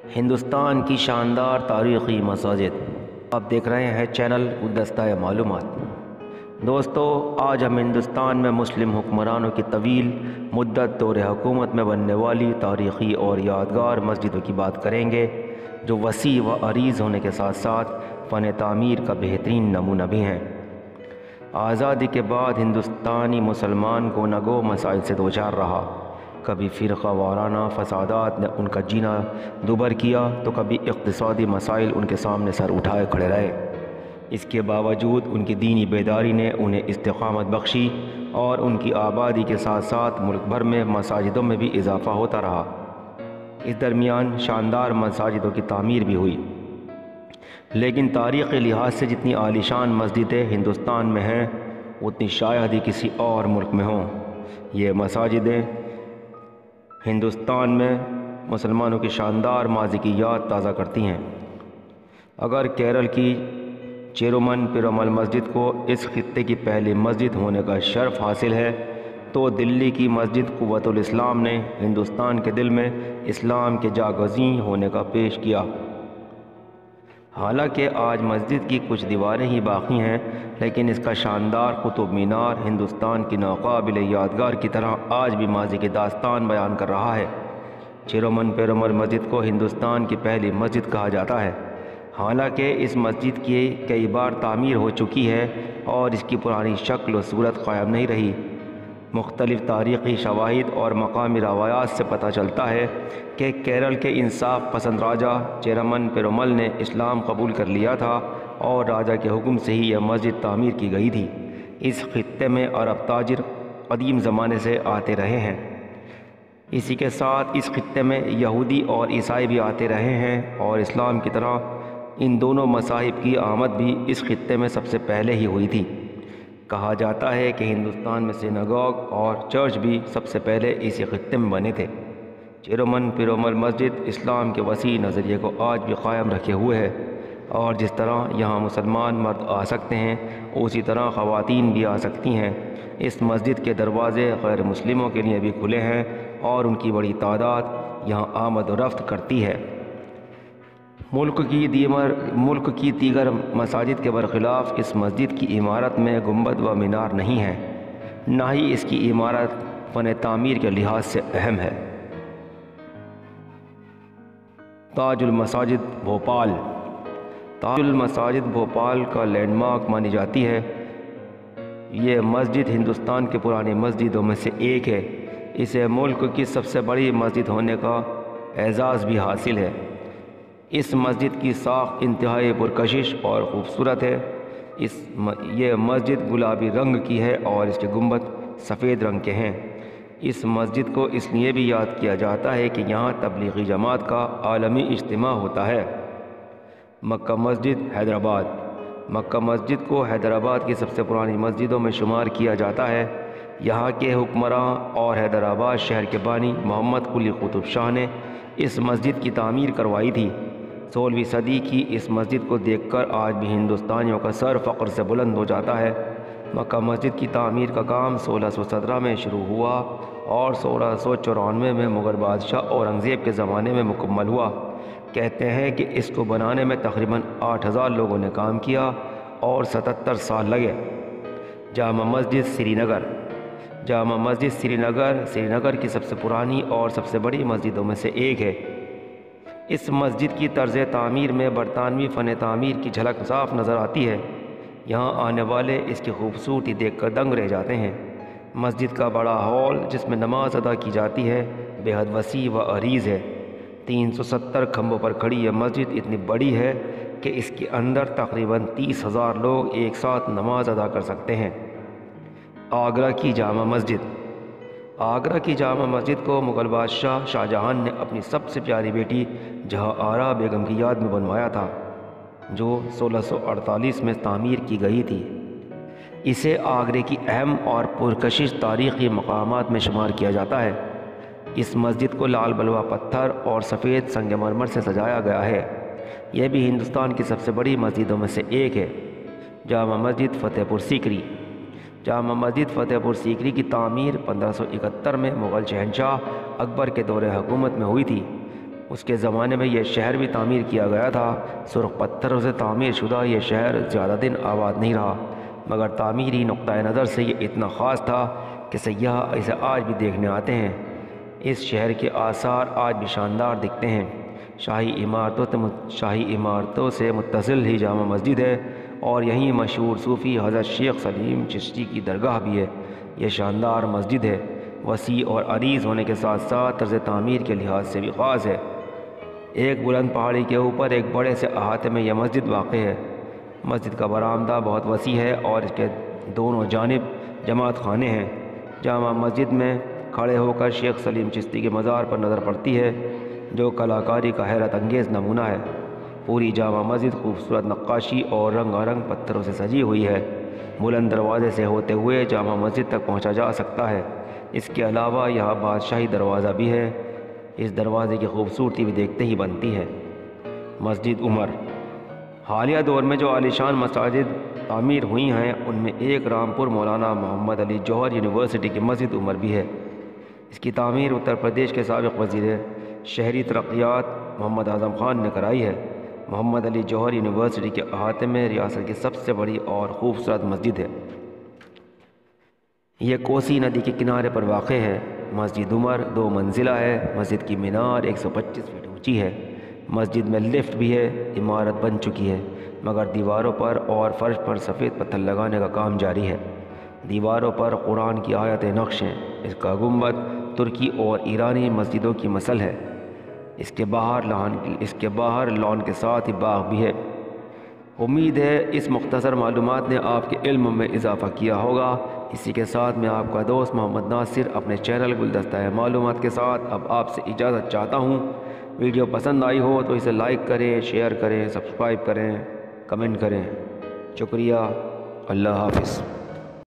ہندوستان کی شاندار تاریخی مساجد۔ آپ دیکھ رہے ہیں چینل گلدستہ معلومات۔ دوستو، آج ہم ہندوستان میں مسلم حکمرانوں کی طویل مدت دور حکومت میں بننے والی تاریخی اور یادگار مسجدوں کی بات کریں گے، جو وسیع و عریض ہونے کے ساتھ ساتھ فن تعمیر کا بہترین نمونہ بھی ہیں۔ آزادی کے بعد ہندوستانی مسلمان کو نگو مسائل سے دوچار رہا۔ کبھی فرقہ وارانہ فسادات نے ان کا جینا دوبر کیا تو کبھی اقتصادی مسائل ان کے سامنے سر اٹھائے کھڑے رہے۔ اس کے باوجود ان کی دینی بیداری نے انہیں استقامت بخشی اور ان کی آبادی کے ساتھ ساتھ ملک بھر میں مساجدوں میں بھی اضافہ ہوتا رہا۔ اس درمیان شاندار مساجدوں کی تعمیر بھی ہوئی، لیکن تاریخی لحاظ سے جتنی عالیشان مسجدیں ہندوستان میں ہیں اتنی شاید ہی کسی اور ملک میں ہوں۔ یہ مساجدیں ہندوستان میں مسلمانوں کی شاندار ماضی کی یاد تازہ کرتی ہیں۔ اگر کیرل کی چیرومن پیرومل مسجد کو اس خطے کی پہلی مسجد ہونے کا شرف حاصل ہے، تو دلی کی مسجد قوت الاسلام نے ہندوستان کے دل میں اسلام کے جاگزیں ہونے کا پیش کیا۔ حالانکہ آج مسجد کی کچھ دیواریں ہی باقی ہیں، لیکن اس کا شاندار قطب مینار ہندوستان کی ناقابل یادگار کی طرح آج بھی ماضی کی داستان بیان کر رہا ہے۔ چیرومن پیرومل مسجد کو ہندوستان کی پہلی مسجد کہا جاتا ہے، حالانکہ اس مسجد کی کئی بار تعمیر ہو چکی ہے اور اس کی پرانی شکل و صورت قائم نہیں رہی۔ مختلف تاریخی شواہد اور مقامی روایات سے پتہ چلتا ہے کہ کیرل کے انصاف پسند راجہ چیرومن پیرومل نے اسلام قبول کر لیا تھا اور راجہ کے حکم سے ہی یہ مسجد تعمیر کی گئی تھی۔ اس خطے میں عرب تاجر قدیم زمانے سے آتے رہے ہیں۔ اسی کے ساتھ اس خطے میں یہودی اور عیسائی بھی آتے رہے ہیں، اور اسلام کی طرح ان دونوں مذاہب کی آمد بھی اس خطے میں سب سے پہلے ہی ہوئی تھی۔ کہا جاتا ہے کہ ہندوستان میں سیناگوگ اور چرچ بھی سب سے پہلے اسی خطے میں بنے تھے۔ چیرومن پیرومل مسجد اسلام کے وسیع نظریے کو آج بھی قائم رکھے ہوئے ہے، اور جس طرح یہاں مسلمان مرد آ سکتے ہیں اسی طرح خواتین بھی آ سکتی ہیں۔ اس مسجد کے دروازے غیر مسلموں کے لیے بھی کھلے ہیں اور ان کی بڑی تعداد یہاں آمد و رفت کرتی ہے۔ ملک کی دیگر مساجد کے برخلاف اس مسجد کی عمارت میں گنبد و مینار نہیں ہے، نہ ہی اس کی عمارت فن تعمیر کے لحاظ سے اہم ہے۔ تاج المساجد بھوپال۔ تاج المساجد بھوپال کا لینڈ مارک مانی جاتی ہے۔ یہ مسجد ہندوستان کی پرانی مسجدوں میں سے ایک ہے۔ اسے ملک کی سب سے بڑی مسجد ہونے کا اعزاز بھی حاصل ہے۔ اس مسجد کی ساخت انتہائی پرکشش اور خوبصورت ہے۔ یہ مسجد گلابی رنگ کی ہے اور اس کے گنبد سفید رنگ کے ہیں۔ اس مسجد کو اس لیے بھی یاد کیا جاتا ہے کہ یہاں تبلیغی جماعت کا عالمی اجتماع ہوتا ہے۔ مکہ مسجد حیدرآباد۔ مکہ مسجد کو حیدرآباد کی سب سے پرانی مسجدوں میں شمار کیا جاتا ہے۔ یہاں کے حکمراں اور حیدرآباد شہر کے بانی محمد قلی قطب شاہ نے اس مسجد کی تعمیر کروائی تھی۔ 16ویں صدی کی اس مسجد کو دیکھ کر آج بھی ہندوستانیوں کا سر فخر سے بلند ہو جاتا ہے۔ مکہ مسجد کی تعمیر کا کام 1617 میں شروع ہوا اور 1694 میں مغل بادشاہ اورنگزیب کے زمانے میں مکمل ہوا۔ کہتے ہیں کہ اس کو بنانے میں تقریباً 8000 لوگوں نے کام کیا اور 77 سال لگے۔ جامع مسجد سری نگر۔ جامع مسجد سری نگر کی سب سے پرانی اور سب سے بڑی مسجدوں میں سے ایک ہے۔ اس مسجد کی طرز تعمیر میں برطانوی فن تعمیر کی جھلک صاف نظر آتی ہے۔ یہاں آنے والے اس کی خوبصورتی دیکھ کر دنگ رہ جاتے ہیں۔ مسجد کا بڑا ہال جس میں نماز ادا کی جاتی ہے بے حد وسیع و عریض ہے۔ 370 کھمبوں پر کھڑی یہ مسجد اتنی بڑی ہے کہ اس کے اندر تقریباً 30,000 لوگ ایک ساتھ نماز ادا کر سکتے ہیں۔ آگرہ کی جامع مسجد۔ آگرہ کی جامع مسجد کو مغل بادشاہ شاہ جہاں نے اپنی سب سے پیاری بیٹی جہاں آرا بیگم کی یاد میں بنوایا تھا، جو 1648 میں تعمیر کی گئی تھی۔ اسے آگرے کی اہم اور پرکشش تاریخی مقامات میں شمار کیا جاتا ہے۔ اس مسجد کو لال بلوہ پتھر اور سفید سنگ مرمر سے سجایا گیا ہے۔ یہ بھی ہندوستان کی سب سے بڑی مسجدوں میں سے ایک ہے۔ جامع مسجد فتح پور سیکری۔ جامع مسجد فتح پور سیکری کی تعمیر 1571 میں مغل شہنشاہ اکبر کے دور حکومت میں ہوئی تھی۔ اس کے زمانے میں یہ شہر بھی تعمیر کیا گیا تھا۔ سرخ پتھروں سے تعمیر شدہ یہ شہر زیادہ دن آباد نہیں رہا، مگر تعمیری نقطۂ نظر سے یہ اتنا خاص تھا کہ سیاح اسے آج بھی دیکھنے آتے ہیں۔ اس شہر کے آثار آج بھی شاندار دکھتے ہیں۔ شاہی عمارتوں سے متصل ہی جامع مسجد ہے، اور یہیں مشہور صوفی حضرت شیخ سلیم چشتی کی درگاہ بھی ہے۔ یہ شاندار مسجد ہے، وسیع اور عریض ہونے کے ساتھ ساتھ طرز تعمیر کے لحاظ سے بھی خاص ہے۔ ایک بلند پہاڑی کے اوپر ایک بڑے سے احاطے میں یہ مسجد واقع ہے۔ مسجد کا برآمدہ بہت وسیع ہے اور اس کے دونوں جانب جماعت خانے ہیں۔ جامع مسجد میں کھڑے ہو کر شیخ سلیم چشتی کے مزار پر نظر پڑتی ہے، جو کلاکاری کا حیرت انگیز نمونہ ہے۔ پوری جامع مسجد خوبصورت نقاشی اور رنگا رنگ پتھروں سے سجی ہوئی ہے۔ بلند دروازے سے ہوتے ہوئے جامع مسجد تک پہنچا جا سکتا ہے۔ اس کے علاوہ یہاں بادشاہی دروازہ بھی ہے۔ اس دروازے کی خوبصورتی بھی دیکھتے ہی بنتی ہے۔ مسجد عمر۔ حالیہ دور میں جو عالیشان مساجد تعمیر ہوئی ہیں، ان میں ایک رامپور مولانا محمد علی جوہر یونیورسٹی کی مسجد عمر بھی ہے۔ اس کی تعمیر اتر پردیش کے سابق وزیر شہری ترقیات محمد اعظم خان نے کرائی ہے۔ محمد علی جوہر یونیورسٹی کے احاطے میں ریاست کی سب سے بڑی اور خوبصورت مسجد ہے۔ یہ کوسی ندی کے کنارے پر واقع ہے۔ مسجد عمر 2 منزلہ ہے۔ مسجد کی مینار 125 فٹ اونچی ہے۔ مسجد میں لفٹ بھی ہے۔ عمارت بن چکی ہے، مگر دیواروں پر اور فرش پر سفید پتھر لگانے کا کام جاری ہے۔ دیواروں پر قرآن کی آیتیں نقش ہیں۔ اس کا گنبد ترکی اور ایرانی مسجدوں کی مثل ہے۔ اس کے باہر لان کے ساتھ ہی باغ بھی ہے۔ امید ہے اس مختصر معلومات نے آپ کے علم میں اضافہ کیا ہوگا۔ اسی کے ساتھ میں آپ کا دوست محمد ناصر اپنے چینل گلدستہ معلومات کے ساتھ اب آپ سے اجازت چاہتا ہوں۔ ویڈیو پسند آئی ہو تو اسے لائک کریں، شیئر کریں، سبسکرائب کریں، کمنٹ کریں۔ شکریہ۔ اللہ حافظ۔